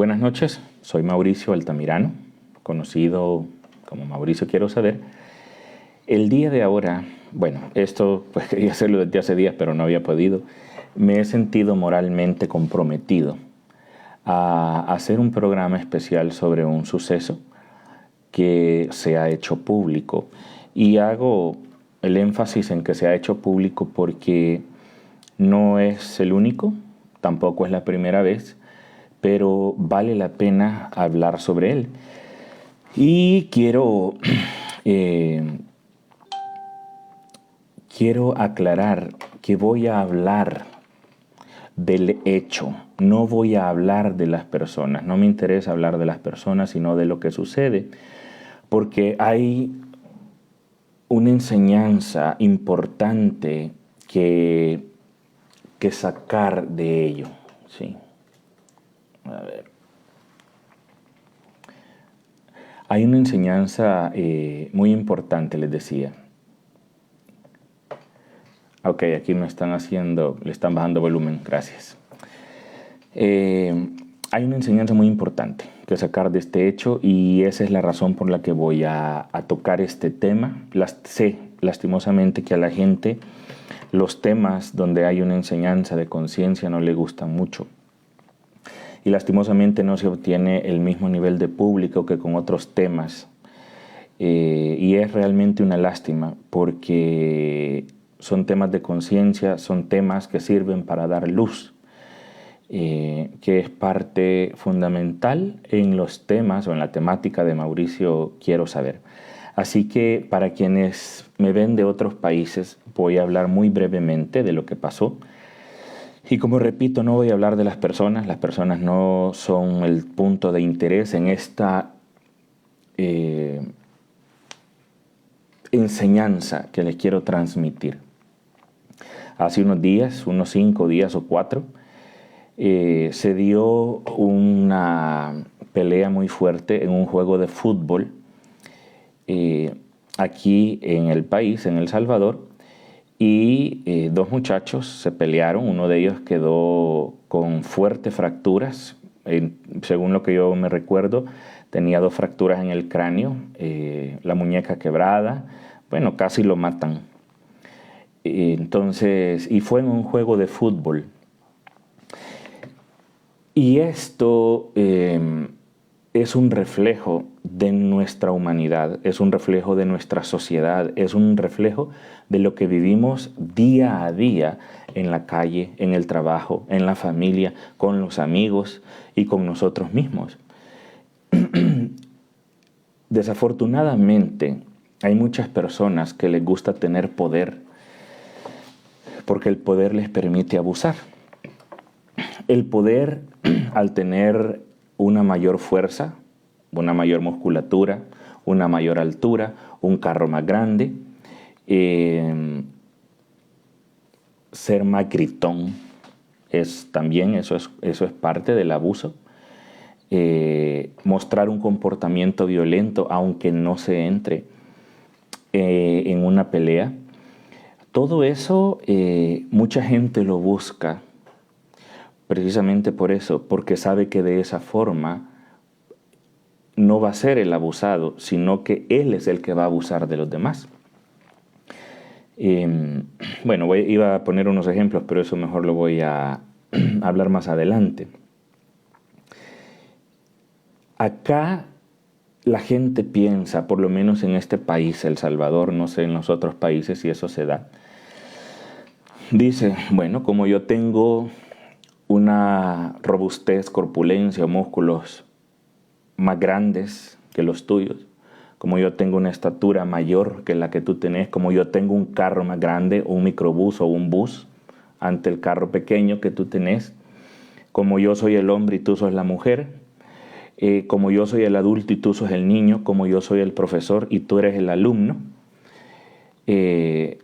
Buenas noches, soy Mauricio Altamirano, conocido como Mauricio Quiero Saber. El día de ahora, esto pues quería hacerlo desde hace días, pero no había podido. Me he sentido moralmente comprometido a hacer un programa especial sobre un suceso que se ha hecho público. Y hago el énfasis en que se ha hecho público porque no es el único, tampoco es la primera vez, pero vale la pena hablar sobre él. Y quiero aclarar que voy a hablar del hecho, no voy a hablar de las personas. No me interesa hablar de las personas, sino de lo que sucede, porque hay una enseñanza importante que sacar de ello, ¿sí? A ver. Hay una enseñanza muy importante, les decía. Ok, aquí le están bajando volumen, gracias. Hay una enseñanza muy importante que sacar de este hecho y esa es la razón por la que voy a tocar este tema. Sé, lastimosamente, que a la gente los temas donde hay una enseñanza de conciencia no le gustan mucho. Y lastimosamente no se obtiene el mismo nivel de público que con otros temas. Y es realmente una lástima porque son temas de conciencia, son temas que sirven para dar luz, que es parte fundamental en los temas o en la temática de Mauricio Quiero Saber. Así que para quienes me ven de otros países, voy a hablar muy brevemente de lo que pasó. Y como repito, no voy a hablar de las personas no son el punto de interés en esta enseñanza que les quiero transmitir. Hace unos días, unos 5 días o 4, se dio una pelea muy fuerte en un juego de fútbol aquí en el país, en El Salvador, y dos muchachos se pelearon. Uno de ellos quedó con fuertes fracturas. Según lo que yo me recuerdo, tenía 2 fracturas en el cráneo, la muñeca quebrada. Bueno, casi lo matan. Entonces, y fue en un juego de fútbol. Y esto es un reflejo de nuestra humanidad, es un reflejo de nuestra sociedad, es un reflejo de lo que vivimos día a día en la calle, en el trabajo, en la familia, con los amigos y con nosotros mismos. Desafortunadamente, hay muchas personas que les gusta tener poder porque el poder les permite abusar. El poder, al tener una mayor fuerza, una mayor musculatura, una mayor altura, un carro más grande, ser más gritón, eso es parte del abuso. Mostrar un comportamiento violento aunque no se entre en una pelea. Todo eso mucha gente lo busca precisamente por eso, porque sabe que de esa forma no va a ser el abusado, sino que él es el que va a abusar de los demás. Iba a poner unos ejemplos, pero eso mejor lo voy a hablar más adelante. Acá la gente piensa, por lo menos en este país, El Salvador, no sé en los otros países si eso se da. Dice, como yo tengo una robustez, corpulencia o músculos más grandes que los tuyos, como yo tengo una estatura mayor que la que tú tenés, como yo tengo un carro más grande, un microbús o un bus ante el carro pequeño que tú tenés, como yo soy el hombre y tú sos la mujer, como yo soy el adulto y tú sos el niño, como yo soy el profesor y tú eres el alumno.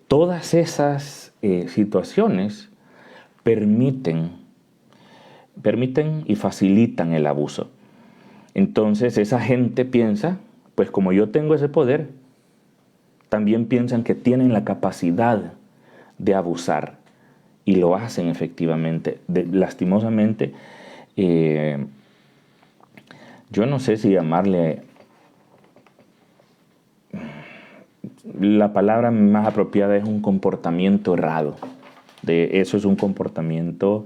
Todas esas situaciones permiten y facilitan el abuso. Entonces esa gente piensa, pues como yo tengo ese poder, también piensan que tienen la capacidad de abusar y lo hacen efectivamente. Lastimosamente, yo no sé si llamarle, la palabra más apropiada es un comportamiento errado. Eso es un comportamiento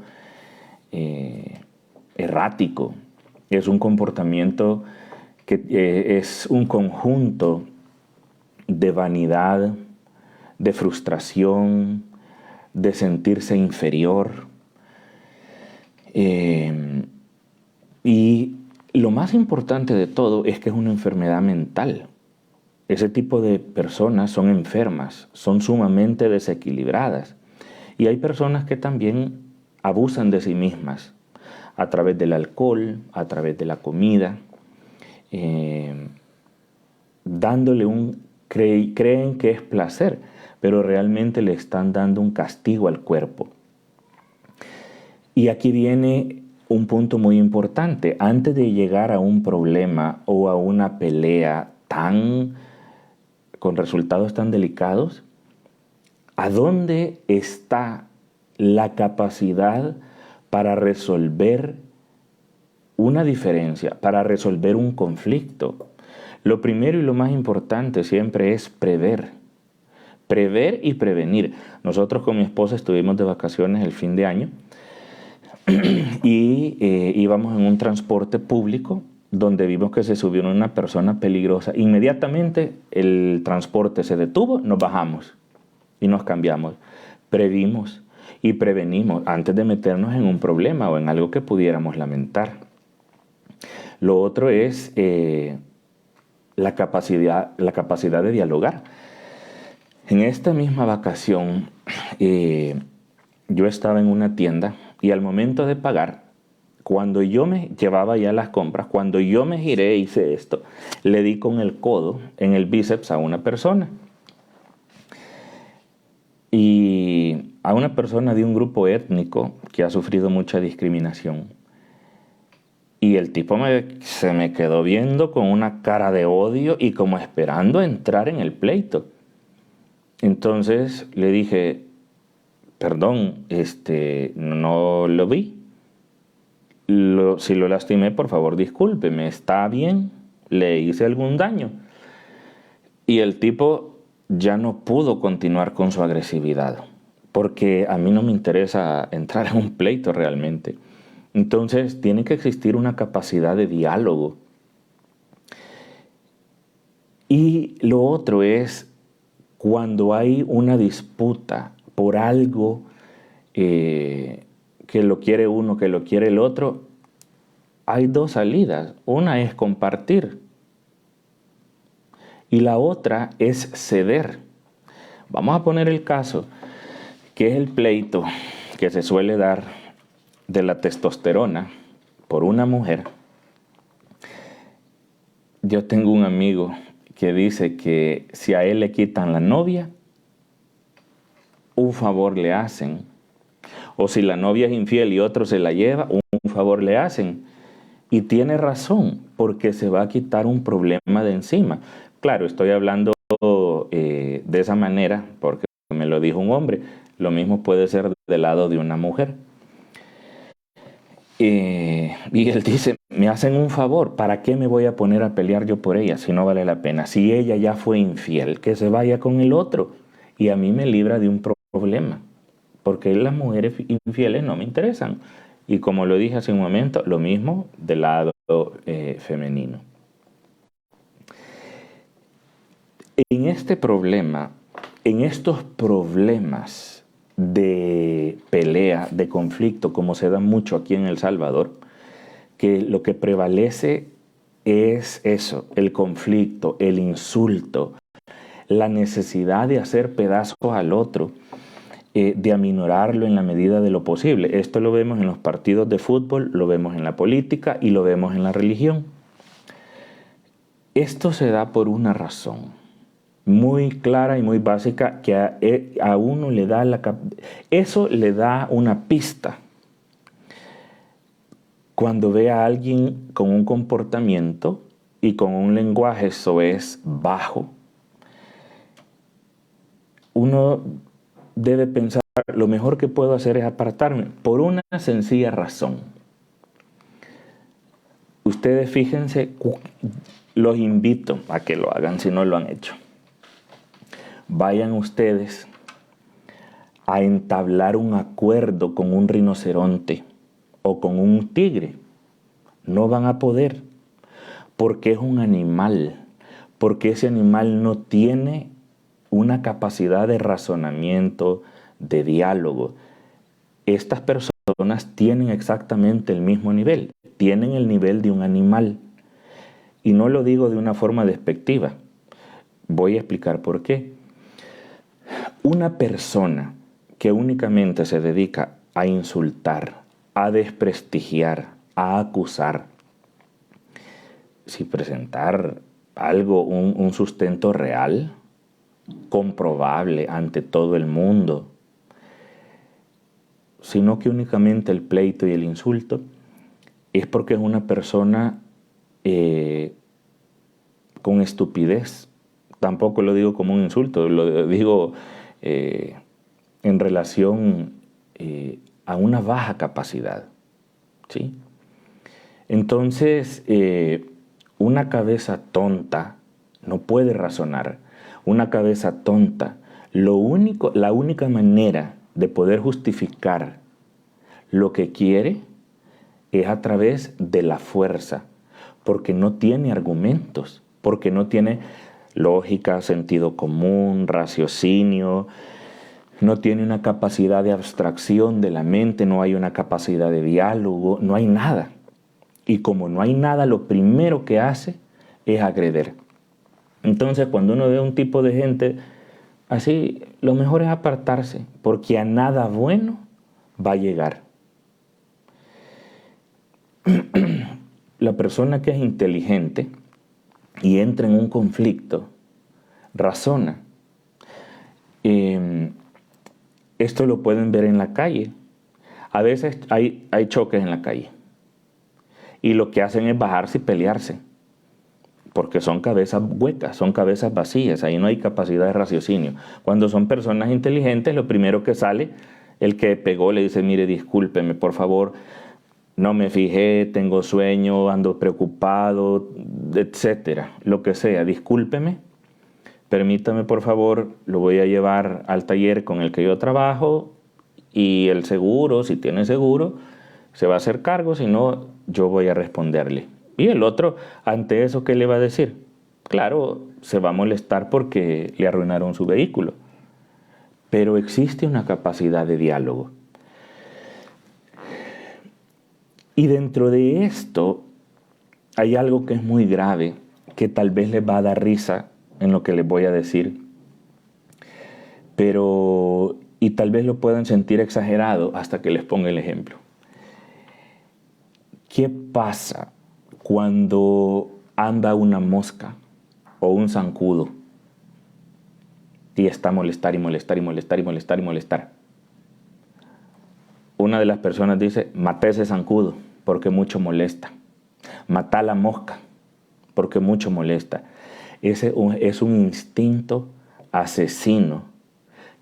errático, es un comportamiento que es un conjunto de vanidad, de frustración, de sentirse inferior. Y lo más importante de todo es que es una enfermedad mental. Ese tipo de personas son enfermas, son sumamente desequilibradas. Y hay personas que también abusan de sí mismas a través del alcohol, a través de la comida, dándole creen que es placer, pero realmente le están dando un castigo al cuerpo. Y aquí viene un punto muy importante. Antes de llegar a un problema o a una pelea con resultados tan delicados, ¿a dónde está la capacidad para resolver una diferencia, para resolver un conflicto? Lo primero y lo más importante siempre es prever y prevenir. Nosotros con mi esposa estuvimos de vacaciones el fin de año y íbamos en un transporte público donde vimos que se subió una persona peligrosa. Inmediatamente el transporte se detuvo, nos bajamos y nos cambiamos. Previmos y prevenimos antes de meternos en un problema o en algo que pudiéramos lamentar. Lo otro es la capacidad de dialogar. En esta misma vacación yo estaba en una tienda y al momento de pagar, cuando yo me llevaba ya las compras, cuando yo me giré e hice esto, le di con el codo en el bíceps a una persona. Y a una persona de un grupo étnico que ha sufrido mucha discriminación. Y el tipo se me quedó viendo con una cara de odio y como esperando entrar en el pleito. Entonces le dije, perdón, no lo vi. Si lo lastimé, por favor, discúlpeme, ¿está bien? ¿Le hice algún daño? Y el tipo ya no pudo continuar con su agresividad, porque a mí no me interesa entrar en un pleito realmente. Entonces tiene que existir una capacidad de diálogo. Y lo otro es cuando hay una disputa por algo que lo quiere uno, que lo quiere el otro, hay dos salidas. Una es compartir y la otra es ceder. Vamos a poner el caso que es el pleito que se suele dar de la testosterona por una mujer. Yo tengo un amigo que dice que si a él le quitan la novia, un favor le hacen. O si la novia es infiel y otro se la lleva, un favor le hacen. Y tiene razón, porque se va a quitar un problema de encima. Claro, estoy hablando de esa manera, porque me lo dijo un hombre. Lo mismo puede ser del lado de una mujer. Y él dice, me hacen un favor, ¿para qué me voy a poner a pelear yo por ella si no vale la pena? Si ella ya fue infiel, que se vaya con el otro. Y a mí me libra de un problema, porque las mujeres infieles no me interesan. Y como lo dije hace un momento, lo mismo del lado femenino. En este problema, en estos problemas de pelea, de conflicto, como se da mucho aquí en El Salvador, que lo que prevalece es eso, el conflicto, el insulto, la necesidad de hacer pedazos al otro, de aminorarlo en la medida de lo posible. Esto lo vemos en los partidos de fútbol, lo vemos en la política y lo vemos en la religión. Esto se da por una razón muy clara y muy básica que a uno le da eso le da una pista. Cuando ve a alguien con un comportamiento y con un lenguaje soez bajo, uno debe pensar, lo mejor que puedo hacer es apartarme por una sencilla razón. Ustedes fíjense, los invito a que lo hagan si no lo han hecho. Vayan ustedes a entablar un acuerdo con un rinoceronte o con un tigre. No van a poder, porque es un animal, porque ese animal no tiene una capacidad de razonamiento, de diálogo. Estas personas tienen exactamente el mismo nivel, tienen el nivel de un animal. Y no lo digo de una forma despectiva. Voy a explicar por qué. Una persona que únicamente se dedica a insultar, a desprestigiar, a acusar, sin presentar algo, un sustento real, comprobable ante todo el mundo, sino que únicamente el pleito y el insulto, es porque es una persona con estupidez. Tampoco lo digo como un insulto, lo digo en relación a una baja capacidad, ¿sí? Entonces, una cabeza tonta no puede razonar. Una cabeza tonta, la única manera de poder justificar lo que quiere es a través de la fuerza, porque no tiene argumentos, porque no tiene lógica, sentido común, raciocinio, no tiene una capacidad de abstracción de la mente, no hay una capacidad de diálogo, no hay nada. Y como no hay nada, lo primero que hace es agredir. Entonces, cuando uno ve a un tipo de gente así, lo mejor es apartarse, porque a nada bueno va a llegar. La persona que es inteligente y entra en un conflicto, razona. Esto lo pueden ver en la calle. A veces hay choques en la calle. Y lo que hacen es bajarse y pelearse. Porque son cabezas huecas, son cabezas vacías. Ahí no hay capacidad de raciocinio. Cuando son personas inteligentes, lo primero que sale, el que pegó le dice, mire, discúlpeme, por favor, no me fijé, tengo sueño, ando preocupado, etcétera. Lo que sea, discúlpeme, permítame, por favor, lo voy a llevar al taller con el que yo trabajo y el seguro, si tiene seguro, se va a hacer cargo, si no, yo voy a responderle. Y el otro, ante eso, ¿qué le va a decir? Claro, se va a molestar porque le arruinaron su vehículo. Pero existe una capacidad de diálogo. Y dentro de esto hay algo que es muy grave, que tal vez les va a dar risa en lo que les voy a decir, y tal vez lo puedan sentir exagerado hasta que les ponga el ejemplo. ¿Qué pasa cuando anda una mosca o un zancudo y está a molestar y molestar y molestar y molestar y molestar? Una de las personas dice, maté ese zancudo porque mucho molesta. Matá la mosca porque mucho molesta. Ese es un instinto asesino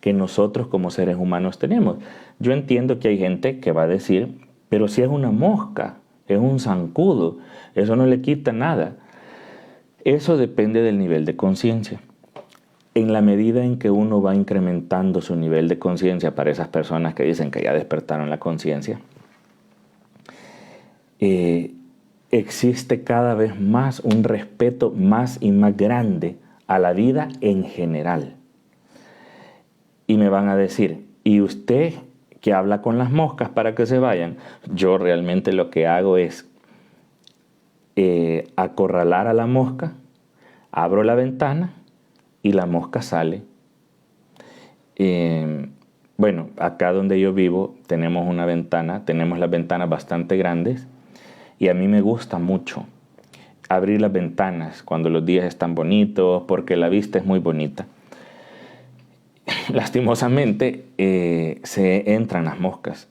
que nosotros como seres humanos tenemos. Yo entiendo que hay gente que va a decir, pero si es una mosca, es un zancudo, eso no le quita nada. Eso depende del nivel de conciencia. En la medida en que uno va incrementando su nivel de conciencia, para esas personas que dicen que ya despertaron la conciencia, existe cada vez más un respeto más y más grande a la vida en general. Y me van a decir, ¿y usted que habla con las moscas para que se vayan? Yo realmente lo que hago es acorralar a la mosca, abro la ventana y la mosca sale. Bueno, acá donde yo vivo tenemos una ventana, tenemos las ventanas bastante grandes y a mí me gusta mucho abrir las ventanas cuando los días están bonitos porque la vista es muy bonita. Lastimosamente se entran las moscas.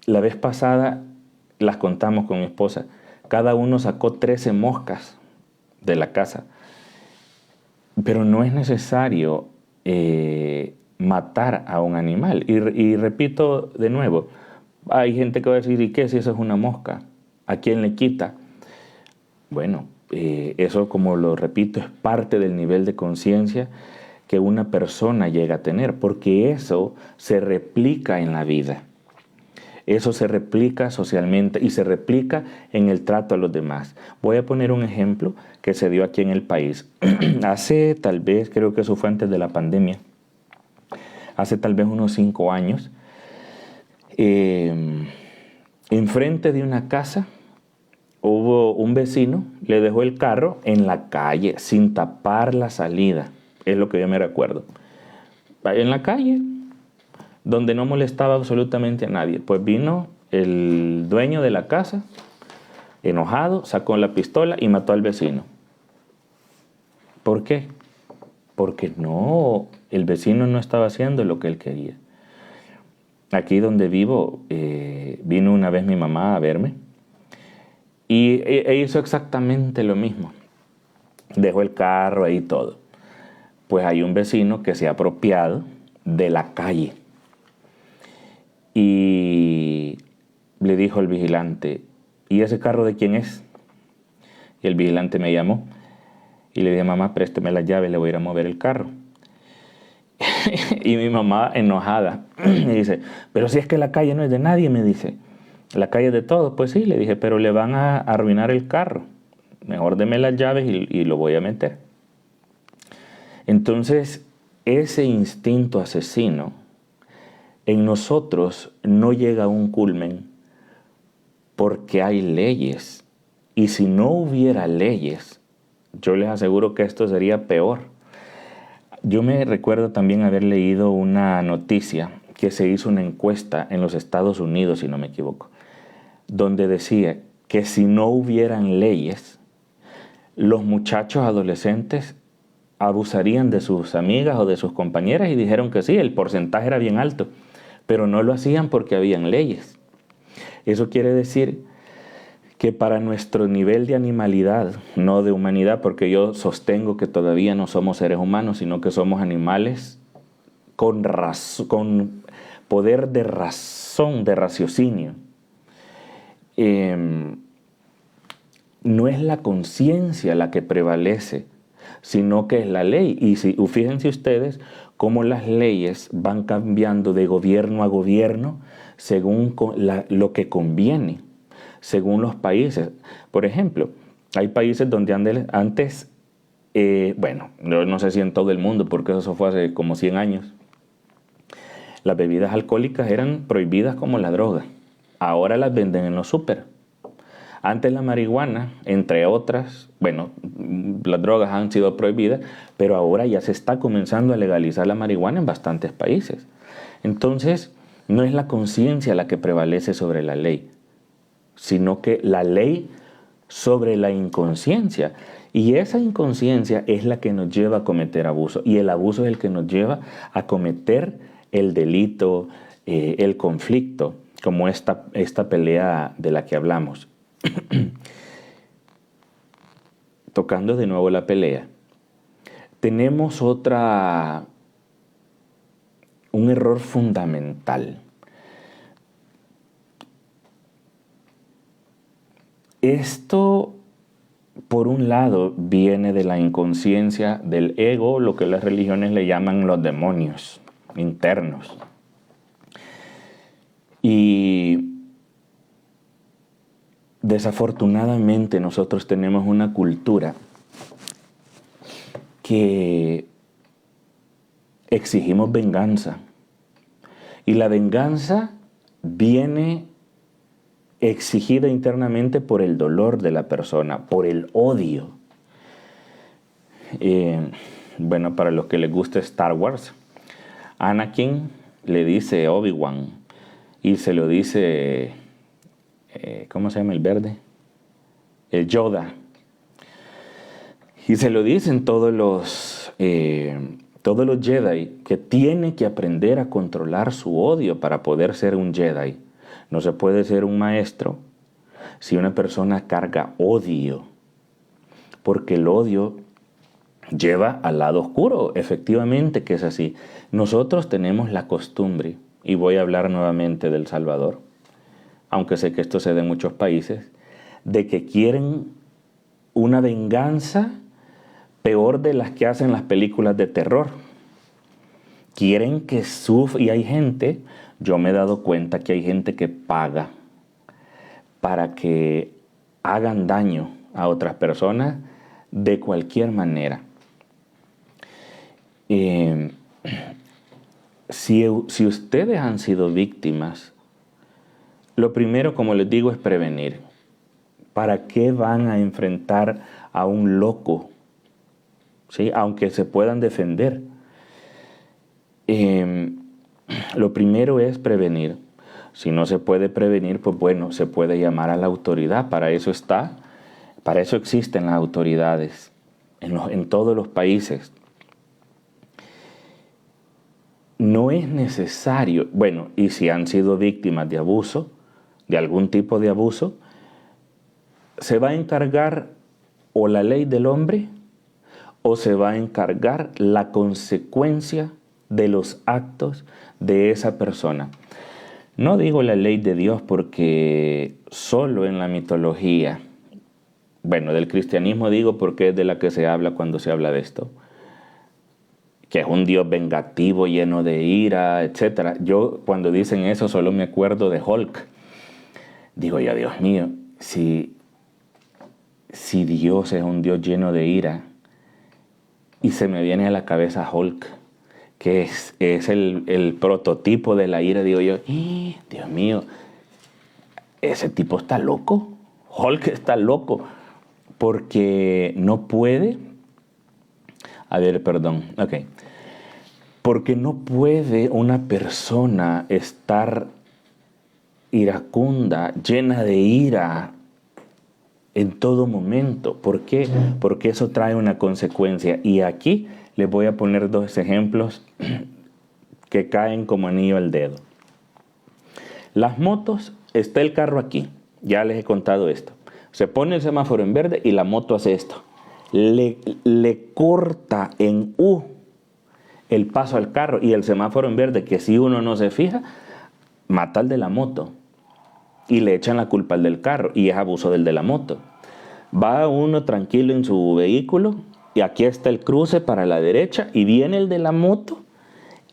La vez pasada las contamos con mi esposa. Cada uno sacó 13 moscas de la casa. Pero no es necesario matar a un animal. Y repito de nuevo, hay gente que va a decir, ¿y qué si eso es una mosca? ¿A quién le quita? Bueno, eso, como lo repito, es parte del nivel de conciencia que una persona llega a tener, porque eso se replica en la vida. Eso se replica socialmente y se replica en el trato a los demás. Voy a poner un ejemplo que se dio aquí en el país. Hace tal vez, creo que eso fue antes de la pandemia, hace tal vez unos 5 años, enfrente de una casa hubo un vecino, le dejó el carro en la calle sin tapar la salida. Es lo que yo me recuerdo. En la calle, donde no molestaba absolutamente a nadie. Pues vino el dueño de la casa, enojado, sacó la pistola y mató al vecino. ¿Por qué? Porque el vecino no estaba haciendo lo que él quería. Aquí donde vivo, vino una vez mi mamá a verme y hizo exactamente lo mismo. Dejó el carro ahí todo. Pues hay un vecino que se ha apropiado de la calle. Y le dijo al vigilante, ¿y ese carro de quién es? Y el vigilante me llamó y le dije, mamá, présteme las llaves, le voy a ir a mover el carro. Y mi mamá, enojada, me dice, pero si es que la calle no es de nadie, me dice. La calle es de todos. Pues sí, le dije, pero le van a arruinar el carro. Mejor deme las llaves y lo voy a meter. Entonces, ese instinto asesino en nosotros no llega a un culmen porque hay leyes. Y si no hubiera leyes, yo les aseguro que esto sería peor. Yo me recuerdo también haber leído una noticia que se hizo una encuesta en los Estados Unidos, si no me equivoco, donde decía que si no hubieran leyes, los muchachos adolescentes abusarían de sus amigas o de sus compañeras, y dijeron que sí, el porcentaje era bien alto, pero no lo hacían porque habían leyes. Eso quiere decir que para nuestro nivel de animalidad, no de humanidad, porque yo sostengo que todavía no somos seres humanos, sino que somos animales con poder de razón, de raciocinio. No es la conciencia la que prevalece, sino que es la ley. Y fíjense ustedes cómo las leyes van cambiando de gobierno a gobierno según lo que conviene, según los países. Por ejemplo, hay países donde antes, bueno, no sé si en todo el mundo, porque eso fue hace como 100 años, las bebidas alcohólicas eran prohibidas como la droga. Ahora las venden en los súper. Antes la marihuana, entre otras, bueno, las drogas han sido prohibidas, pero ahora ya se está comenzando a legalizar la marihuana en bastantes países. Entonces, no es la conciencia la que prevalece sobre la ley, sino que la ley sobre la inconsciencia. Y esa inconsciencia es la que nos lleva a cometer abuso. Y el abuso es el que nos lleva a cometer el delito, el conflicto, como esta pelea de la que hablamos. Tocando de nuevo la pelea, tenemos un error fundamental. Esto, por un lado, viene de la inconsciencia del ego, lo que las religiones le llaman los demonios internos. Y desafortunadamente nosotros tenemos una cultura que exigimos venganza. Y la venganza viene exigida internamente por el dolor de la persona, por el odio. Bueno, para los que les gusta Star Wars, Anakin le dice a Obi-Wan, y se lo dice, ¿cómo se llama el verde? El Yoda. Y se lo dicen todos los Jedi, que tiene que aprender a controlar su odio para poder ser un Jedi. No se puede ser un maestro si una persona carga odio, porque el odio lleva al lado oscuro, efectivamente que es así. Nosotros tenemos la costumbre, y voy a hablar nuevamente de El Salvador, aunque sé que esto se da en muchos países, de que quieren una venganza peor de las que hacen las películas de terror. Quieren que sufra, y hay gente, yo me he dado cuenta que hay gente que paga para que hagan daño a otras personas de cualquier manera. Si ustedes han sido víctimas, lo primero, como les digo, es prevenir. ¿Para qué van a enfrentar a un loco? ¿Sí? Aunque se puedan defender. Lo primero es prevenir. Si no se puede prevenir, pues bueno, se puede llamar a la autoridad. Para eso existen las autoridades en todos los países. No es necesario, bueno, y si han sido víctimas de abuso, de algún tipo de abuso, se va a encargar o la ley del hombre o se va a encargar la consecuencia de los actos de esa persona. No digo la ley de Dios porque solo en la mitología, bueno, del cristianismo digo porque es de la que se habla cuando se habla de esto, que es un Dios vengativo, lleno de ira, etc. Yo cuando dicen eso solo me acuerdo de Hulk. Digo yo, Dios mío, si Dios es un Dios lleno de ira, y se me viene a la cabeza Hulk, que es el prototipo de la ira, digo yo, Dios mío, ese tipo está loco. Hulk está loco, porque no puede, porque no puede una persona estar iracunda, llena de ira en todo momento. ¿Por qué? Porque eso trae una consecuencia. Y aquí les voy a poner dos ejemplos que caen como anillo al dedo. Las motos, está el carro aquí, ya les he contado esto. Se pone el semáforo en verde y la moto hace esto. Le corta en U el paso al carro, y el semáforo en verde, que si uno no se fija, mata al de la moto y le echan la culpa al del carro, y es abuso del de la moto. Va uno tranquilo en su vehículo y aquí está el cruce para la derecha y viene el de la moto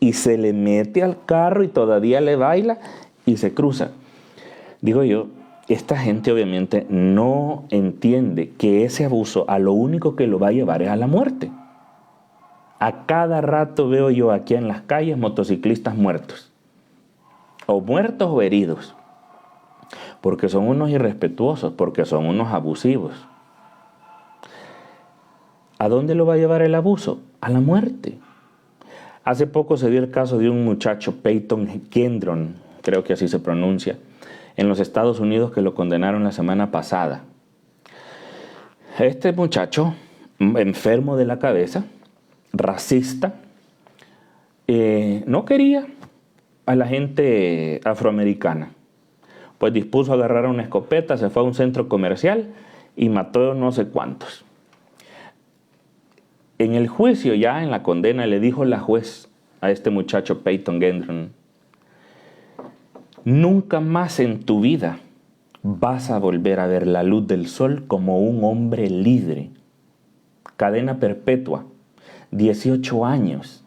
y se le mete al carro y todavía le baila y se cruza. Digo yo, esta gente obviamente no entiende que ese abuso a lo único que lo va a llevar es a la muerte. A cada rato veo yo aquí en las calles motociclistas muertos. O muertos o heridos. Porque son unos irrespetuosos, porque son unos abusivos. ¿A dónde lo va a llevar el abuso? A la muerte. Hace poco se dio el caso de un muchacho, Peyton Gendron, creo que así se pronuncia, en los Estados Unidos, que lo condenaron la semana pasada. Este muchacho, enfermo de la cabeza, racista, no quería a la gente afroamericana. Pues dispuso a agarrar una escopeta, se fue a un centro comercial y mató no sé cuántos. En el juicio, ya en la condena, le dijo la juez a este muchacho Peyton Gendron: nunca más en tu vida vas a volver a ver la luz del sol como un hombre libre. Cadena perpetua. 18 años.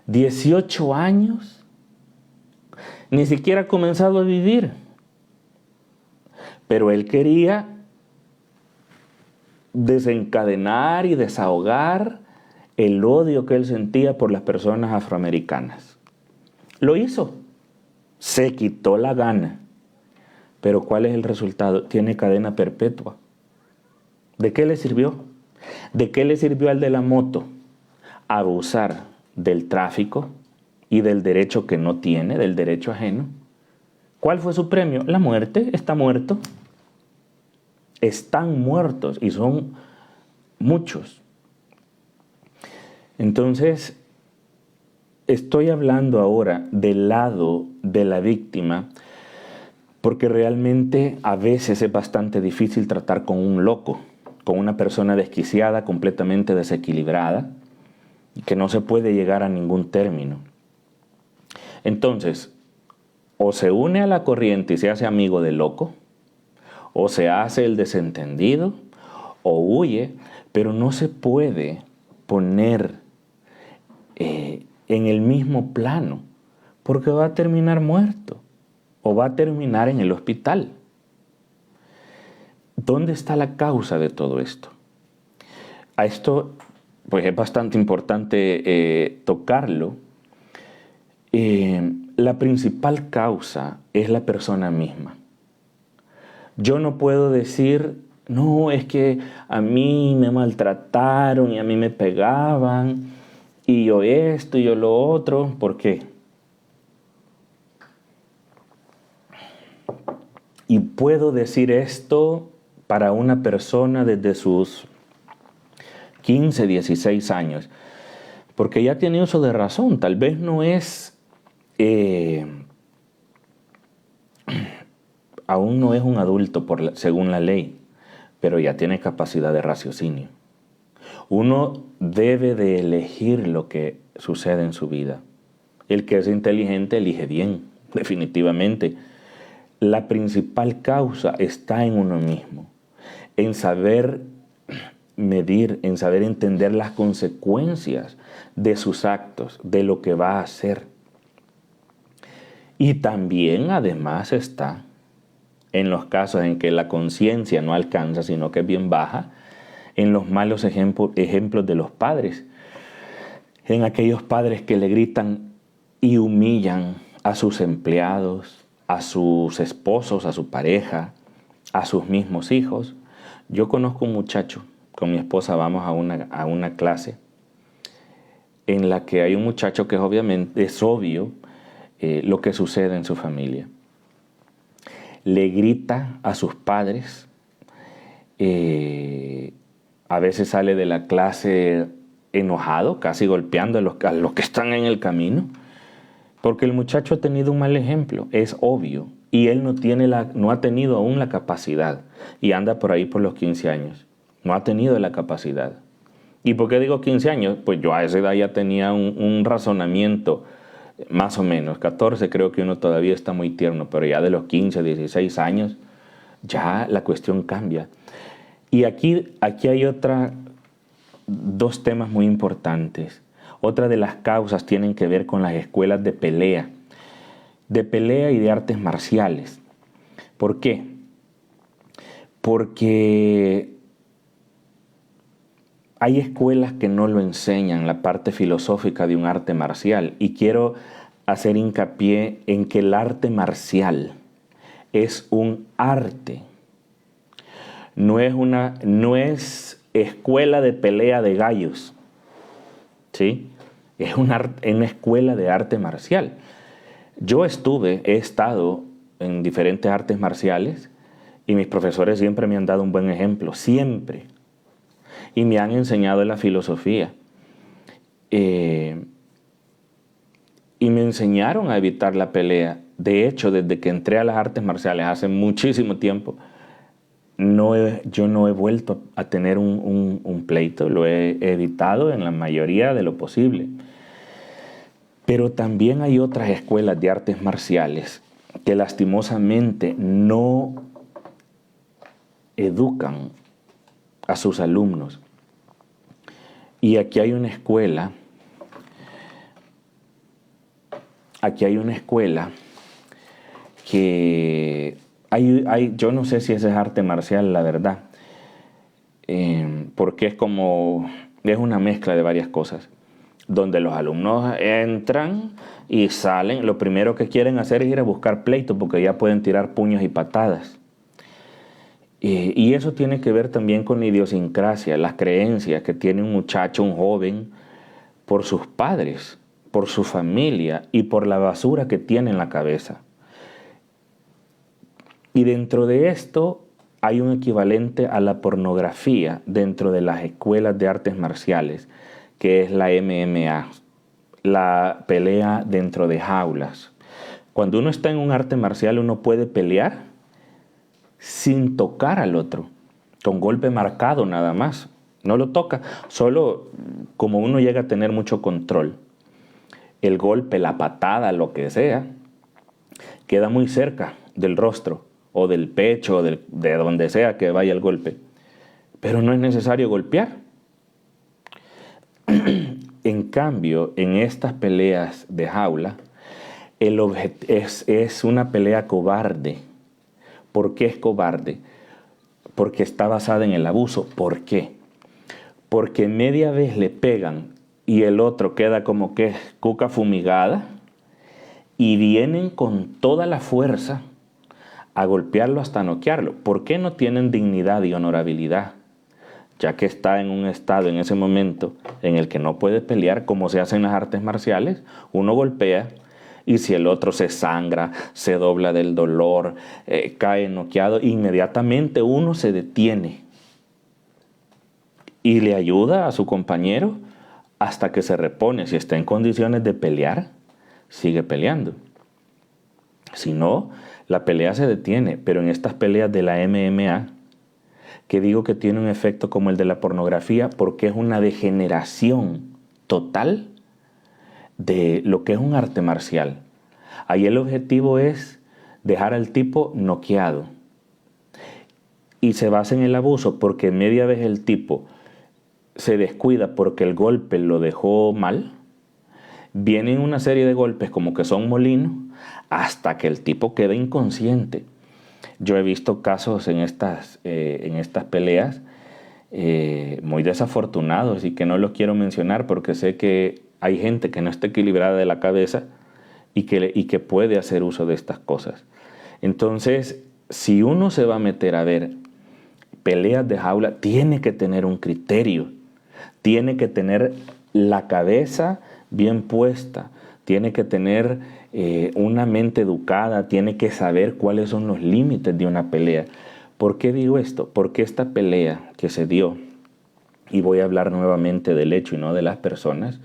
18 años. Ni siquiera ha comenzado a vivir. Pero él quería desencadenar y desahogar el odio que él sentía por las personas afroamericanas. Lo hizo. Se quitó la gana. Pero ¿cuál es el resultado? Tiene cadena perpetua. ¿De qué le sirvió? ¿De qué le sirvió al de la moto? Abusar del tráfico y del derecho que no tiene, del derecho ajeno. ¿Cuál fue su premio? La muerte. Está muerto. Están muertos, y son muchos. Entonces, estoy hablando ahora del lado de la víctima, porque realmente a veces es bastante difícil tratar con un loco, con una persona desquiciada, completamente desequilibrada, que no se puede llegar a ningún término. Entonces, o se une a la corriente y se hace amigo del loco, O se hace el desentendido o huye, pero no se puede poner en el mismo plano, porque va a terminar muerto o va a terminar en el hospital. ¿Dónde está la causa de todo esto? A esto pues es bastante importante tocarlo. La principal causa es la persona misma. Yo no puedo decir, no, es que a mí me maltrataron y a mí me pegaban y yo esto y yo lo otro. ¿Por qué? Y puedo decir esto para una persona desde sus 15, 16 años, porque ya tiene uso de razón. Tal vez no es, aún no es un adulto según la ley, pero ya tiene capacidad de raciocinio. Uno debe de elegir lo que sucede en su vida. El que es inteligente elige bien, definitivamente. La principal causa está en uno mismo, en saber medir, en saber entender las consecuencias de sus actos, de lo que va a hacer. Y también, además, está en los casos en que la conciencia no alcanza, sino que es bien baja, en los malos ejemplos de los padres, en aquellos padres que le gritan y humillan a sus empleados, a sus esposos, a su pareja, a sus mismos hijos. Yo conozco un muchacho, con mi esposa vamos a una clase en la que hay un muchacho que obviamente es obvio lo que sucede en su familia. Le grita a sus padres, a veces sale de la clase enojado, casi golpeando a los que están en el camino, porque el muchacho ha tenido un mal ejemplo, es obvio, y él no ha tenido aún la capacidad, y anda por ahí por los 15 años, no ha tenido la capacidad. ¿Y por qué digo 15 años? Pues yo a esa edad ya tenía un razonamiento, más o menos, 14 creo que uno todavía está muy tierno, pero ya de los 15, 16 años, ya la cuestión cambia. Y aquí hay dos temas muy importantes. Otra de las causas tienen que ver con las escuelas de pelea y de artes marciales. ¿Por qué? Porque hay escuelas que no lo enseñan, la parte filosófica de un arte marcial, y quiero hacer hincapié en que el arte marcial es un arte. No es escuela de pelea de gallos, ¿sí? Es una escuela de arte marcial. He estado en diferentes artes marciales y mis profesores siempre me han dado un buen ejemplo, siempre. Y me han enseñado la filosofía. Y me enseñaron a evitar la pelea. De hecho, desde que entré a las artes marciales hace muchísimo tiempo, yo no he vuelto a tener un pleito, lo he evitado en la mayoría de lo posible. Pero también hay otras escuelas de artes marciales que lastimosamente no educan a sus alumnos. Y aquí hay una escuela que yo no sé si ese es arte marcial, la verdad, porque es una mezcla de varias cosas, donde los alumnos entran y salen, lo primero que quieren hacer es ir a buscar pleito, porque ya pueden tirar puños y patadas. Y eso tiene que ver también con la idiosincrasia, las creencias que tiene un muchacho, un joven, por sus padres, por su familia y por la basura que tiene en la cabeza. Y dentro de esto hay un equivalente a la pornografía dentro de las escuelas de artes marciales, que es la MMA, la pelea dentro de jaulas. Cuando uno está en un arte marcial, uno puede pelear sin tocar al otro, con golpe marcado nada más. No lo toca, solo como uno llega a tener mucho control, el golpe, la patada, lo que sea, queda muy cerca del rostro, o del pecho, o de donde sea que vaya el golpe. Pero no es necesario golpear. En cambio, en estas peleas de jaula, es una pelea cobarde. ¿Por qué es cobarde? Porque está basada en el abuso. ¿Por qué? Porque media vez le pegan y el otro queda como que es cuca fumigada y vienen con toda la fuerza a golpearlo hasta noquearlo. ¿Por qué no tienen dignidad y honorabilidad? Ya que está en un estado en ese momento en el que no puede pelear, como se hace en las artes marciales, uno golpea y si el otro se sangra, se dobla del dolor, cae noqueado, inmediatamente uno se detiene y le ayuda a su compañero hasta que se repone. Si está en condiciones de pelear, sigue peleando. Si no, la pelea se detiene, pero en estas peleas de la MMA, que digo que tiene un efecto como el de la pornografía, porque es una degeneración total de lo que es un arte marcial. Ahí el objetivo es dejar al tipo noqueado. Y se basa en el abuso porque media vez el tipo se descuida porque el golpe lo dejó mal. Vienen una serie de golpes como que son molinos hasta que el tipo queda inconsciente. Yo he visto casos en estas peleas muy desafortunados y que no los quiero mencionar porque sé que hay gente que no está equilibrada de la cabeza y que puede hacer uso de estas cosas. Entonces, si uno se va a meter a ver peleas de jaula, tiene que tener un criterio, tiene que tener la cabeza bien puesta, tiene que tener una mente educada, tiene que saber cuáles son los límites de una pelea. ¿Por qué digo esto? Porque esta pelea que se dio, y voy a hablar nuevamente del hecho y no de las personas,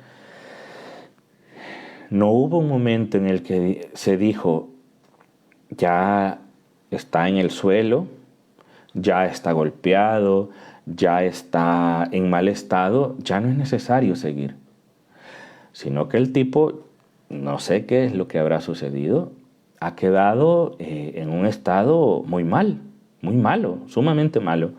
no hubo un momento en el que se dijo, ya está en el suelo, ya está golpeado, ya está en mal estado, ya no es necesario seguir. Sino que el tipo, no sé qué es lo que habrá sucedido, ha quedado en un estado muy mal, muy malo, sumamente malo.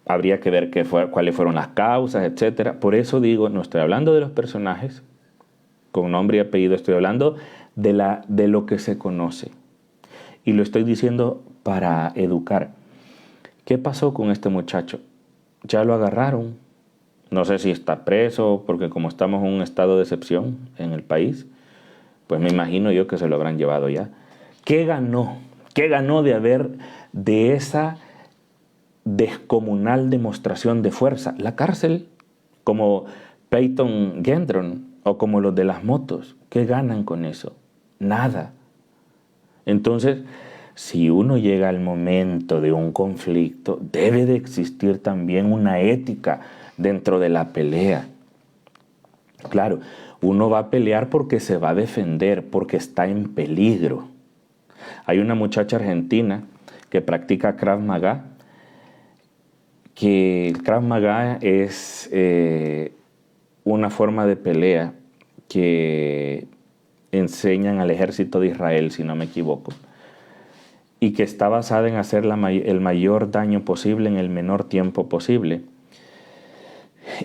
Habría que ver cuáles fueron las causas, etc. Por eso digo, no estoy hablando de los personajes con nombre y apellido, estoy hablando de lo que se conoce. Y lo estoy diciendo para educar. ¿Qué pasó con este muchacho? Ya lo agarraron. No sé si está preso, porque como estamos en un estado de excepción en el país, pues me imagino yo que se lo habrán llevado ya. ¿Qué ganó? ¿Qué ganó de esa descomunal demostración de fuerza? La cárcel, como Peyton Gendron o como los de las motos. ¿Qué ganan con eso? Nada. Entonces, si uno llega al momento de un conflicto, debe de existir también una ética dentro de la pelea. Claro, uno va a pelear porque se va a defender, porque está en peligro. Hay una muchacha argentina que practica Krav Maga, que el Krav Maga es una forma de pelea que enseñan al ejército de Israel, si no me equivoco, y que está basada en hacer el mayor daño posible en el menor tiempo posible.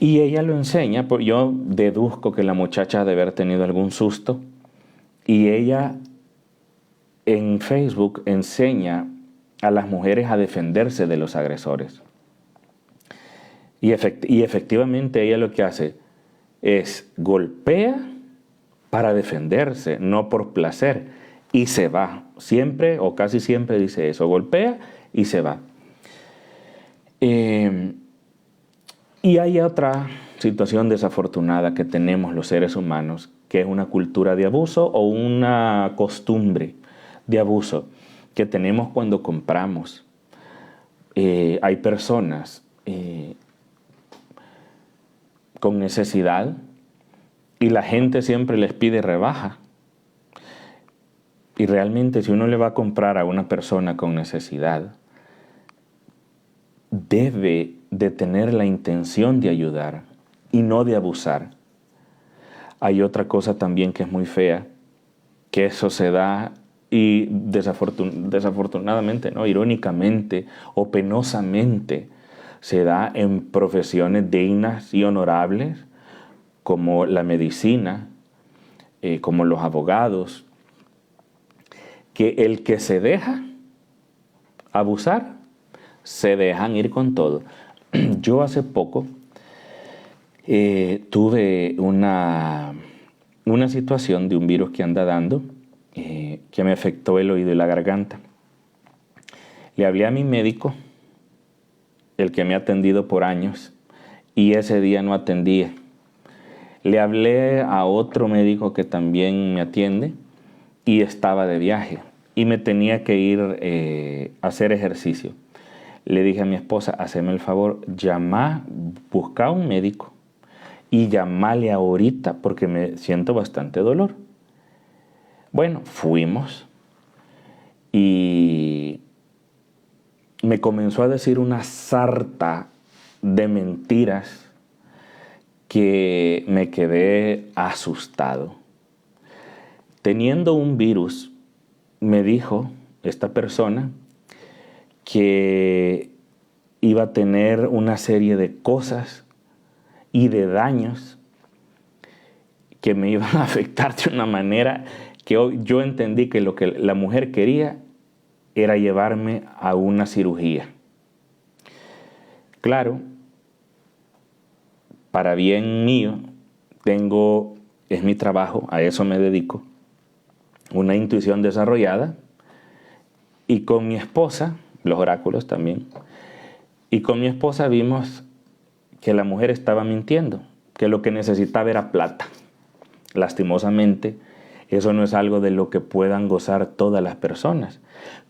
Y ella lo enseña, yo deduzco que la muchacha ha de haber tenido algún susto, y ella en Facebook enseña a las mujeres a defenderse de los agresores. Y efectivamente ella lo que hace es golpea para defenderse, no por placer, y se va. Siempre o casi siempre dice eso, golpea y se va. Y hay otra situación desafortunada que tenemos los seres humanos, que es una cultura de abuso o una costumbre de abuso que tenemos cuando compramos. Hay personas con necesidad y la gente siempre les pide rebaja. Y realmente si uno le va a comprar a una persona con necesidad, debe de tener la intención de ayudar y no de abusar. Hay otra cosa también que es muy fea, que eso se da Y desafortunadamente, ¿no? Irónicamente o penosamente, se da en profesiones dignas y honorables como la medicina, como los abogados, que el que se deja abusar, se dejan ir con todo. Yo hace poco tuve una situación de un virus que anda dando, que me afectó el oído y la garganta. Le hablé a mi médico, el que me ha atendido por años, y ese día no atendía. Le hablé a otro médico que también me atiende y estaba de viaje y me tenía que ir a hacer ejercicio. Le dije a mi esposa, haceme el favor, busca a un médico y llamale ahorita porque me siento bastante dolor. Bueno, fuimos y me comenzó a decir una sarta de mentiras que me quedé asustado. Teniendo un virus, me dijo esta persona que iba a tener una serie de cosas y de daños que me iban a afectar de una manera que yo entendí que lo que la mujer quería era llevarme a una cirugía. Claro, para bien mío, es mi trabajo, a eso me dedico, una intuición desarrollada, y con mi esposa, los oráculos también, y con mi esposa vimos que la mujer estaba mintiendo, que lo que necesitaba era plata. Lastimosamente, eso no es algo de lo que puedan gozar todas las personas.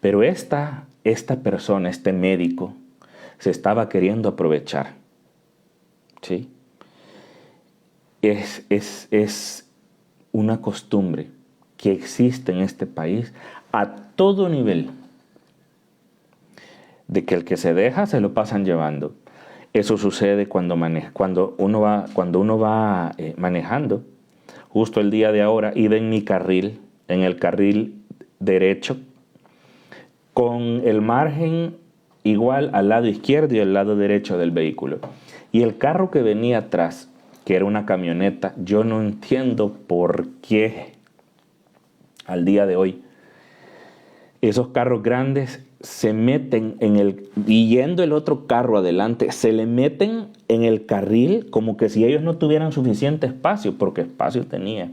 Pero esta persona, este médico, se estaba queriendo aprovechar. ¿Sí? Es una costumbre que existe en este país a todo nivel, de que el que se deja se lo pasan llevando. Eso sucede cuando uno va manejando. Justo el día de ahora iba en mi carril, en el carril derecho, con el margen igual al lado izquierdo y al lado derecho del vehículo. Y el carro que venía atrás, que era una camioneta, yo no entiendo por qué al día de hoy esos carros grandes se meten y yendo el otro carro adelante, se le meten en el carril como que si ellos no tuvieran suficiente espacio, porque espacio tenía.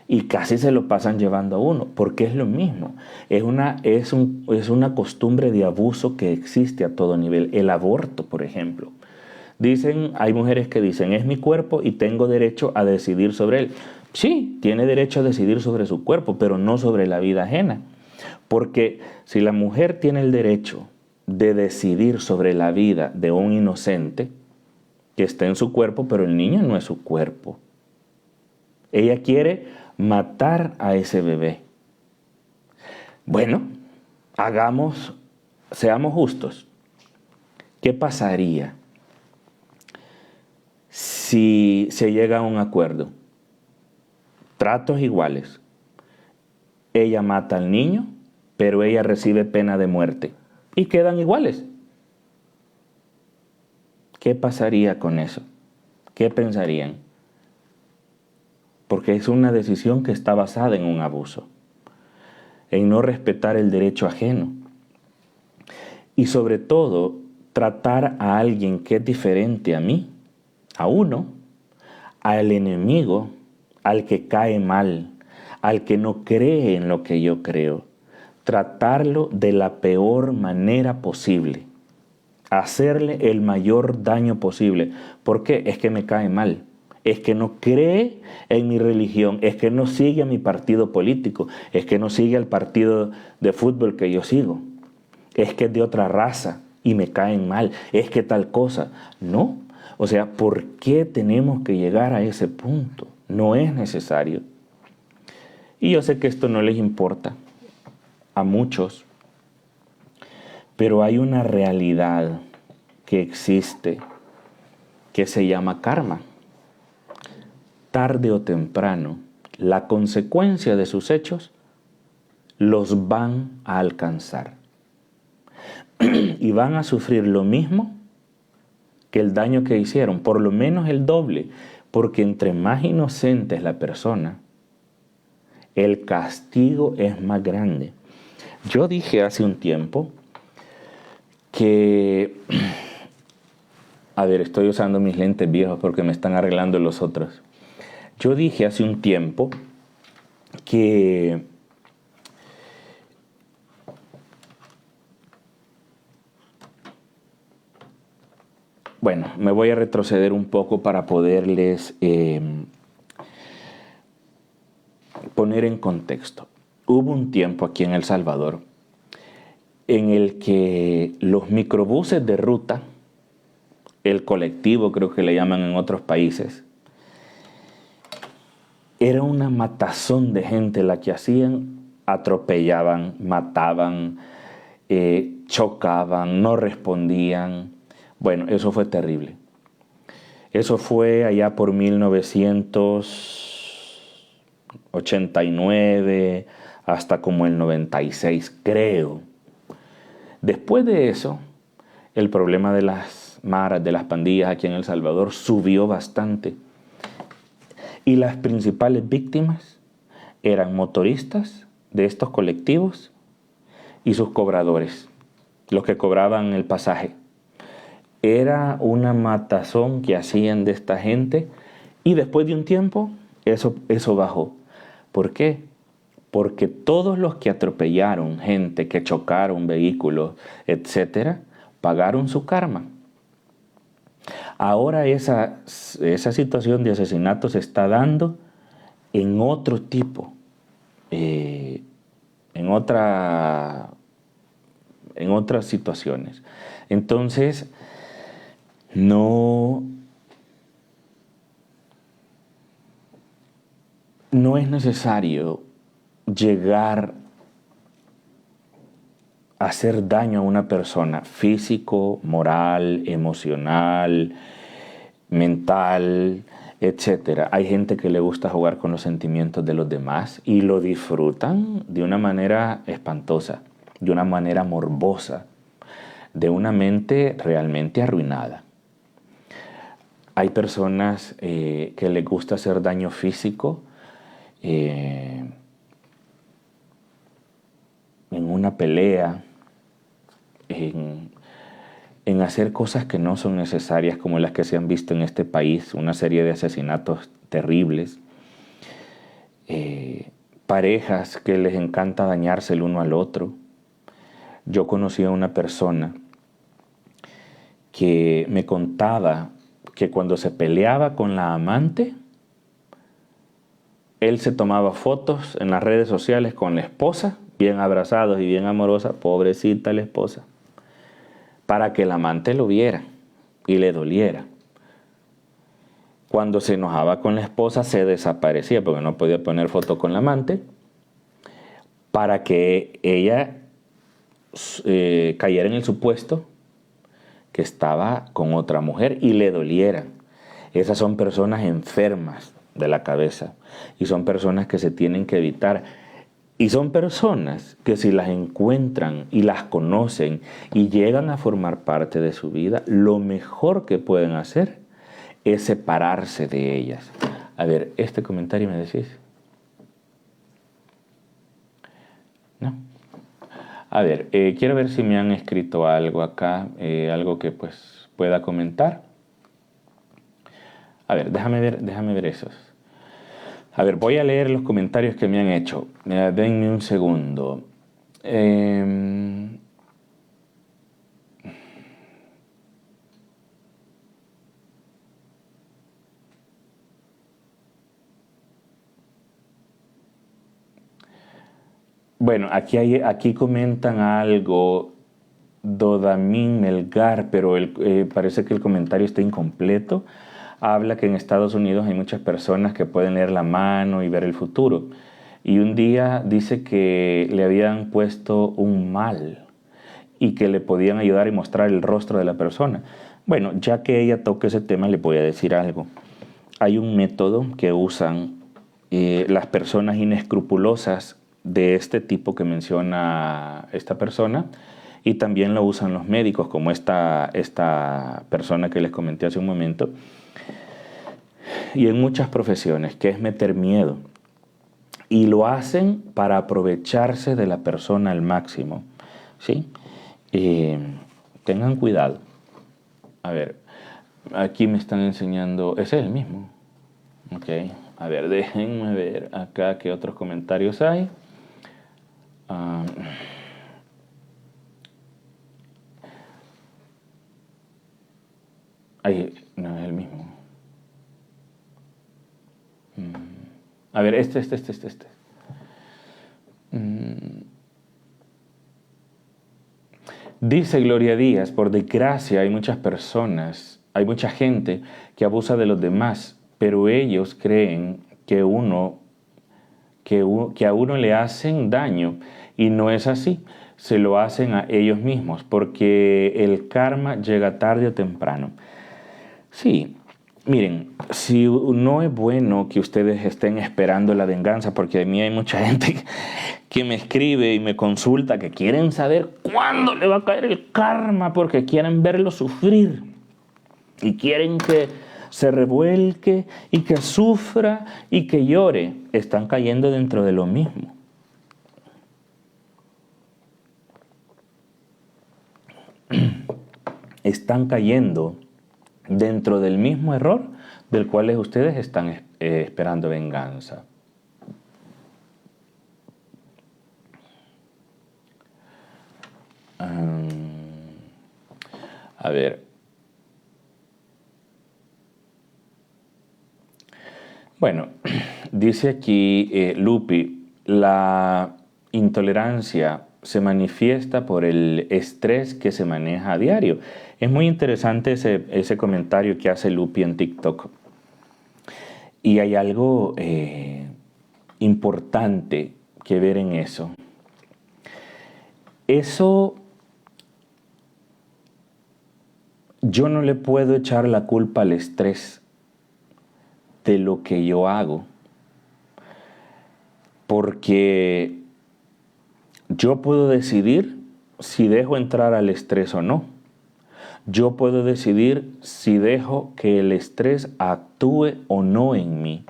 Y casi se lo pasan llevando a uno, porque es lo mismo. Es una costumbre de abuso que existe a todo nivel. El aborto, por ejemplo. Hay mujeres que dicen, es mi cuerpo y tengo derecho a decidir sobre él. Sí, tiene derecho a decidir sobre su cuerpo, pero no sobre la vida ajena. Porque si la mujer tiene el derecho de decidir sobre la vida de un inocente que está en su cuerpo, pero el niño no es su cuerpo. Ella quiere matar a ese bebé. Bueno, seamos justos. ¿Qué pasaría si se llega a un acuerdo? Tratos iguales. Ella mata al niño, pero ella recibe pena de muerte. Y quedan iguales. ¿Qué pasaría con eso? ¿Qué pensarían? Porque es una decisión que está basada en un abuso, en no respetar el derecho ajeno. Y sobre todo, tratar a alguien que es diferente a mí, a uno, al enemigo, al que cae mal, al que no cree en lo que yo creo. Tratarlo de la peor manera posible. Hacerle el mayor daño posible. ¿Por qué? Es que me cae mal. Es que no cree en mi religión. Es que no sigue a mi partido político. Es que no sigue al partido de fútbol que yo sigo. Es que es de otra raza y me caen mal. Es que tal cosa. No. O sea, ¿por qué tenemos que llegar a ese punto? No es necesario. Y yo sé que esto no les importa a muchos, pero hay una realidad que existe que se llama karma. Tarde o temprano, la consecuencia de sus hechos los van a alcanzar. Y van a sufrir lo mismo que el daño que hicieron, por lo menos el doble, porque entre más inocente es la persona, el castigo es más grande. Yo dije hace un tiempo que, a ver, estoy usando mis lentes viejos porque me están arreglando los otros. Yo dije hace un tiempo que bueno, me voy a retroceder un poco para poderles poner en contexto. Hubo un tiempo aquí en El Salvador en el que los microbuses de ruta, el colectivo creo que le llaman en otros países, era una matazón de gente la que hacían, atropellaban, mataban, chocaban, no respondían. Bueno, eso fue terrible. Eso fue allá por 1989 hasta como el 96, creo. Después de eso, el problema de las maras, de las pandillas aquí en El Salvador subió bastante. Y las principales víctimas eran motoristas de estos colectivos y sus cobradores, los que cobraban el pasaje. Era una matazón que hacían de esta gente y después de un tiempo eso bajó. ¿Por qué? Porque todos los que atropellaron gente, que chocaron vehículos, etcétera, pagaron su karma. Ahora esa situación de asesinato se está dando en otro tipo, en otras situaciones. Entonces, no es necesario llegar a hacer daño a una persona físico, moral, emocional, mental, etc. Hay gente que le gusta jugar con los sentimientos de los demás y lo disfrutan de una manera espantosa, de una manera morbosa, de una mente realmente arruinada. Hay personas que les gusta hacer daño físico en una pelea, en hacer cosas que no son necesarias, como las que se han visto en este país, una serie de asesinatos terribles. Parejas que les encanta dañarse el uno al otro. Yo conocí a una persona que me contaba que cuando se peleaba con la amante, él se tomaba fotos en las redes sociales con la esposa, bien abrazados y bien amorosa, pobrecita la esposa, para que el amante lo viera y le doliera. Cuando se enojaba con la esposa se desaparecía porque no podía poner foto con la amante, para que ella cayera en el supuesto que estaba con otra mujer y le doliera. Esas son personas enfermas de la cabeza y son personas que se tienen que evitar. Y son personas que si las encuentran y las conocen y llegan a formar parte de su vida, lo mejor que pueden hacer es separarse de ellas. A ver, este comentario me decís. ¿No? A ver, quiero ver si me han escrito algo acá, algo que pues pueda comentar. A ver, déjame ver esos. A ver, voy a leer los comentarios que me han hecho. Denme un segundo. Bueno, aquí comentan algo, Dodamín Melgar, pero parece que el comentario está incompleto. Habla que en Estados Unidos hay muchas personas que pueden leer la mano y ver el futuro. Y un día dice que le habían puesto un mal y que le podían ayudar y mostrar el rostro de la persona. Bueno, ya que ella toca ese tema, le voy a decir algo. Hay un método que usan las personas inescrupulosas de este tipo que menciona esta persona, y también lo usan los médicos, como esta persona que les comenté hace un momento, y en muchas profesiones, que es meter miedo. Y lo hacen para aprovecharse de la persona al máximo, ¿sí? Tengan cuidado. A ver, aquí me están enseñando, ese es el mismo. Ok, a ver, déjenme ver acá qué otros comentarios hay. Ahí, no es el mismo. A ver, este. Dice Gloria Díaz, por desgracia hay muchas personas, hay mucha gente que abusa de los demás, pero ellos creen que a uno le hacen daño, y no es así. Se lo hacen a ellos mismos, porque el karma llega tarde o temprano. Sí, miren, si no es bueno que ustedes estén esperando la venganza, porque a mí hay mucha gente que me escribe y me consulta, que quieren saber cuándo le va a caer el karma, porque quieren verlo sufrir y quieren que se revuelque y que sufra y que llore. Están cayendo dentro de lo mismo. Están cayendo dentro del mismo error del cual ustedes están esperando venganza. A ver. Bueno, dice aquí Lupi, la intolerancia se manifiesta por el estrés que se maneja a diario. Es muy interesante ese comentario que hace Lupi en TikTok. Y hay algo importante que ver en eso. Eso yo no le puedo echar la culpa al estrés de lo que yo hago, porque yo puedo decidir si dejo entrar al estrés o no. Yo puedo decidir si dejo que el estrés actúe o no en mí.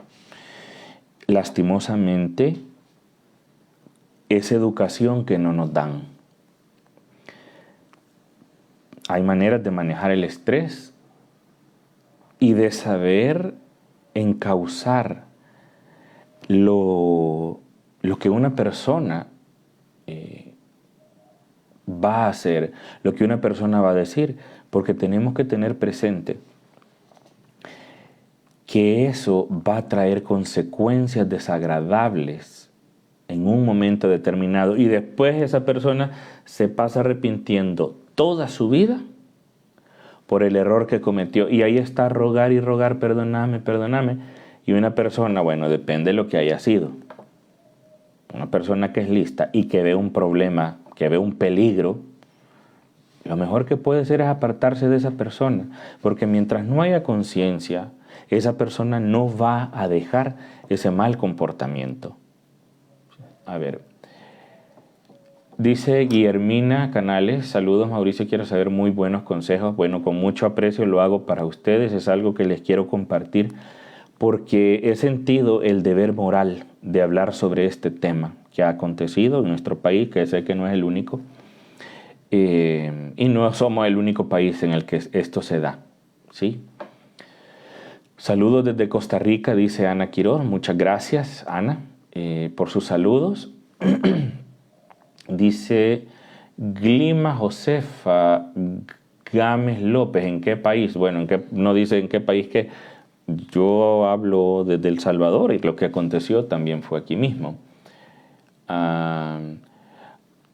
Lastimosamente, es educación que no nos dan. Hay maneras de manejar el estrés y de saber encauzar lo que una persona va a hacer, lo que una persona va a decir, porque tenemos que tener presente que eso va a traer consecuencias desagradables en un momento determinado, y después esa persona se pasa arrepintiendo toda su vida por el error que cometió, y ahí está rogar y rogar, perdóname, perdóname. Y una persona, bueno, depende de lo que haya sido, una persona que es lista y que ve un problema, que ve un peligro, lo mejor que puede hacer es apartarse de esa persona, porque mientras no haya conciencia, esa persona no va a dejar ese mal comportamiento. A ver, dice Guillermina Canales, saludos Mauricio, quiero saber muy buenos consejos. Bueno, con mucho aprecio lo hago para ustedes, es algo que les quiero compartir, porque he sentido el deber moral de hablar sobre este tema que ha acontecido en nuestro país, que sé que no es el único, y no somos el único país en el que esto se da, ¿sí? Saludos desde Costa Rica, dice Ana Quiroz. Muchas gracias, Ana, por sus saludos. Dice Glima Josefa Gámez López, ¿en qué país? Bueno, no dice en qué país, que yo hablo desde El Salvador y lo que aconteció también fue aquí mismo.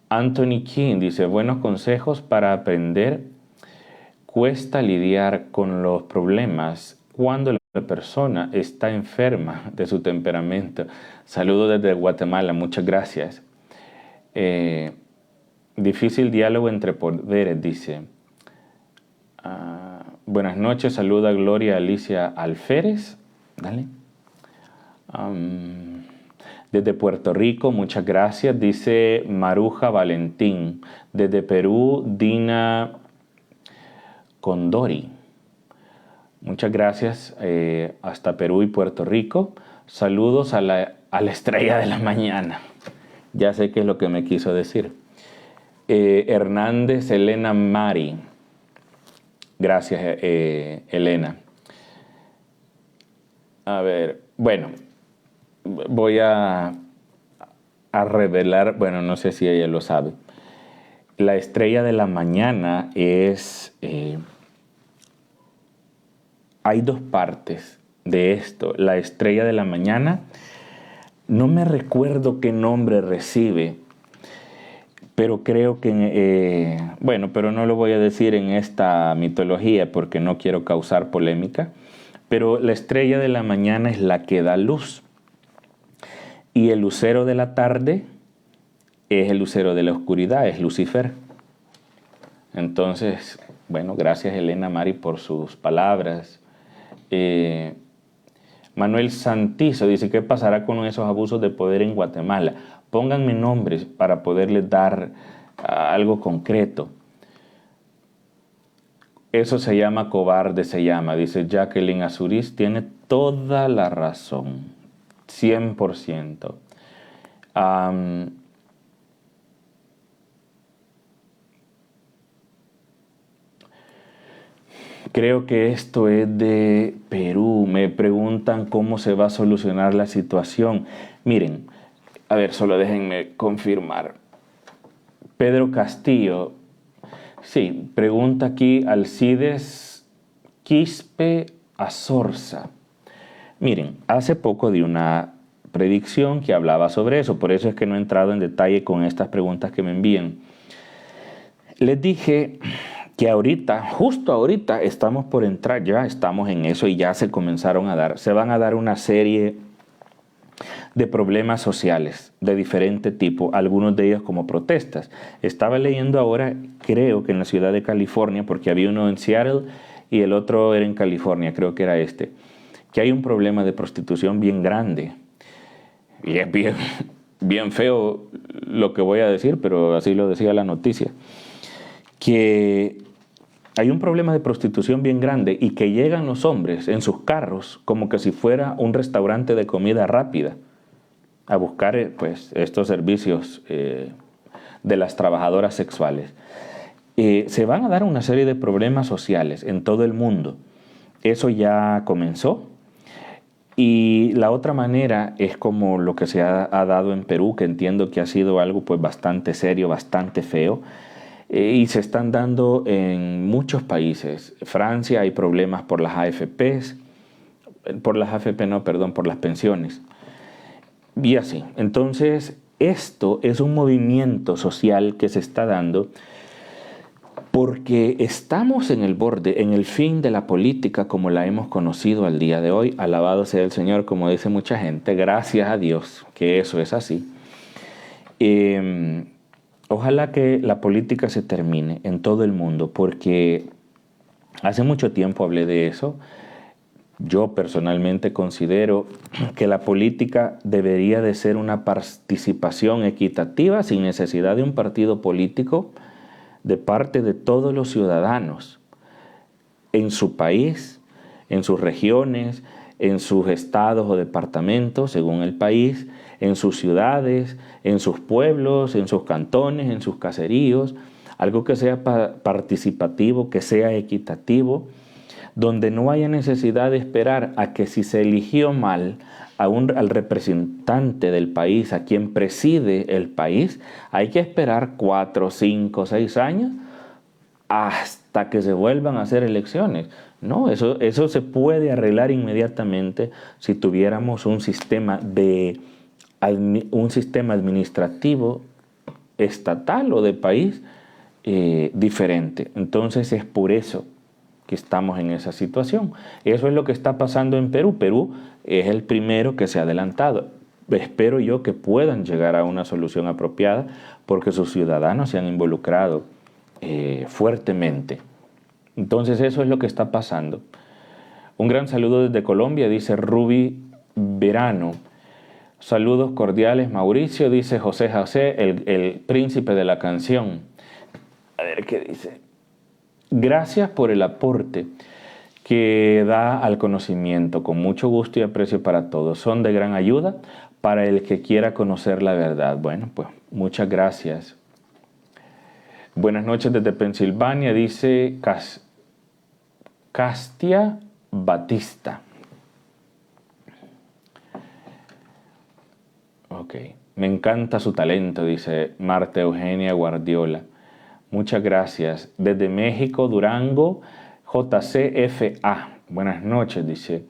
Anthony King dice, buenos consejos para aprender. Cuesta lidiar con los problemas cuando la persona está enferma de su temperamento. Saludos desde Guatemala, muchas gracias. Difícil diálogo entre poderes, dice. Buenas noches, saluda Gloria Alicia Alférez. Dale. Desde Puerto Rico, muchas gracias, dice Maruja Valentín. Desde Perú, Dina Condori. Muchas gracias hasta Perú y Puerto Rico. Saludos a la estrella de la mañana. Ya sé qué es lo que me quiso decir. Hernández Elena Mari. Gracias, Elena. A ver, bueno, voy a revelar, bueno, no sé si ella lo sabe. La estrella de la mañana es... hay dos partes de esto. La estrella de la mañana, no me recuerdo qué nombre recibe, pero creo que, bueno, pero no lo voy a decir en esta mitología porque no quiero causar polémica, pero la estrella de la mañana es la que da luz. Y el lucero de la tarde es el lucero de la oscuridad, es Lucifer. Entonces, bueno, gracias Elena Mari por sus palabras. Manuel Santizo dice, ¿qué pasará con esos abusos de poder en Guatemala? Pónganme nombres para poderles dar algo concreto. Eso se llama cobarde, se llama, dice Jacqueline Azuriz, tiene toda la razón, 100%. Creo que esto es de Perú. Me preguntan cómo se va a solucionar la situación. Miren, a ver, solo déjenme confirmar. Pedro Castillo, sí, pregunta aquí Alcides Quispe Azorza. Miren, hace poco di una predicción que hablaba sobre eso, por eso es que no he entrado en detalle con estas preguntas que me envían. Les dije que ahorita, justo ahorita, estamos por entrar, ya estamos en eso y ya se van a dar una serie de problemas sociales de diferente tipo, algunos de ellos como protestas. Estaba leyendo ahora, creo que en la ciudad de California, porque había uno en Seattle y el otro era en California, creo que era este, que hay un problema de prostitución bien grande. Y es bien feo lo que voy a decir, pero así lo decía la noticia. Que hay un problema de prostitución bien grande y que llegan los hombres en sus carros como que si fuera un restaurante de comida rápida a buscar pues, estos servicios de las trabajadoras sexuales. Se van a dar una serie de problemas sociales en todo el mundo. Eso ya comenzó. Y la otra manera es como lo que se ha dado en Perú, que entiendo que ha sido algo pues, bastante serio, bastante feo. Y se están dando en muchos países. Francia hay problemas por las AFPs, por las pensiones. Y así. Entonces, esto es un movimiento social que se está dando porque estamos en el borde, en el fin de la política como la hemos conocido al día de hoy. Alabado sea el Señor, como dice mucha gente. Gracias a Dios que eso es así. Ojalá que la política se termine en todo el mundo, porque hace mucho tiempo hablé de eso. Yo personalmente considero que la política debería de ser una participación equitativa sin necesidad de un partido político de parte de todos los ciudadanos en su país, en sus regiones, en sus estados o departamentos, según el país, en sus ciudades, en sus pueblos, en sus cantones, en sus caseríos, algo que sea participativo, que sea equitativo, donde no haya necesidad de esperar a que si se eligió mal al representante del país, a quien preside el país, hay que esperar 4, 5, 6 años hasta que se vuelvan a hacer elecciones. No, eso se puede arreglar inmediatamente si tuviéramos un sistema administrativo estatal o de país diferente. Entonces es por eso que estamos en esa situación. Eso es lo que está pasando en Perú. Perú es el primero que se ha adelantado. Espero yo que puedan llegar a una solución apropiada porque sus ciudadanos se han involucrado fuertemente. Entonces eso es lo que está pasando. Un gran saludo desde Colombia, dice Ruby Verano. Saludos cordiales, Mauricio, dice José José, el príncipe de la canción. A ver qué dice. Gracias por el aporte que da al conocimiento, con mucho gusto y aprecio para todos. Son de gran ayuda para el que quiera conocer la verdad. Bueno, pues muchas gracias. Buenas noches desde Pensilvania, dice Castia Batista. Ok, me encanta su talento, dice Marta Eugenia Guardiola. Muchas gracias. Desde México, Durango, JCFA. Buenas noches, dice.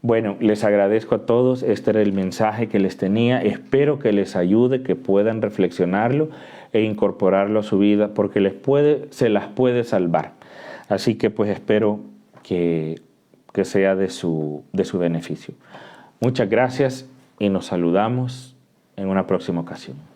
Bueno, les agradezco a todos. Este era el mensaje que les tenía. Espero que les ayude, que puedan reflexionarlo e incorporarlo a su vida, porque se las puede salvar. Así que pues espero que sea de su beneficio. Muchas gracias y nos saludamos en una próxima ocasión.